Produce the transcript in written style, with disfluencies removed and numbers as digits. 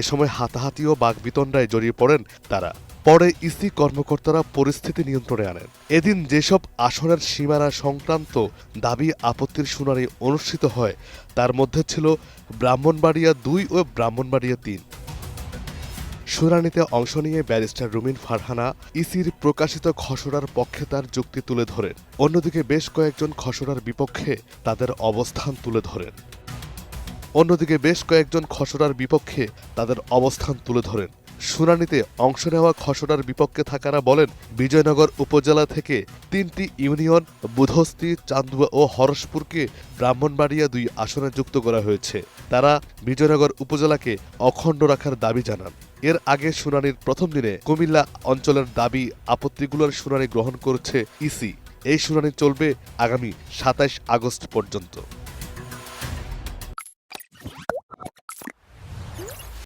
এ সময় হাতাহাতি ও বাকবিতণ্ডায় জড়িয়ে পড়েন তারা। পরে ইসি কর্মকর্তারা পরিস্থিতি নিয়ন্ত্রণে আনেন। এদিন যেসব আসনের সীমানা সংক্রান্ত দাবি আপত্তির শুনানি অনুষ্ঠিত হয় তার মধ্যে ছিল ব্রাহ্মণবাড়িয়া ২ ও ব্রাহ্মণবাড়িয়া ৩। শুনানিতে অংশ নিয়ে ব্যারিস্টার রুমিন ফারহানা ইসির প্রকাশিত খসড়ার পক্ষে তার যুক্তি তুলে ধরেন। অন্যদিকে বেশ কয়েকজন খসড়ার বিপক্ষে তাদের অবস্থান তুলে ধরেন। শুনানিতে অংশ নেওয়া খসড়ার বিপক্ষে থাকারা বলেন, বিজয়নগর উপজেলা থেকে ৩টি ইউনিয়ন বুধস্তি, চান্দুয়া ও হরসপুরকে ব্রাহ্মণবাড়িয়া ২ আসনে যুক্ত করা হয়েছে। তারা বিজয়নগর উপজেলাকে অখণ্ড রাখার দাবি জানান। এর আগে শুনানির প্রথম দিনে কুমিল্লা অঞ্চলের দাবি আপত্তিগুলোর শুনানি গ্রহণ করছে ইসি। এই শুনানি চলবে আগামী ২৭ আগস্ট পর্যন্ত।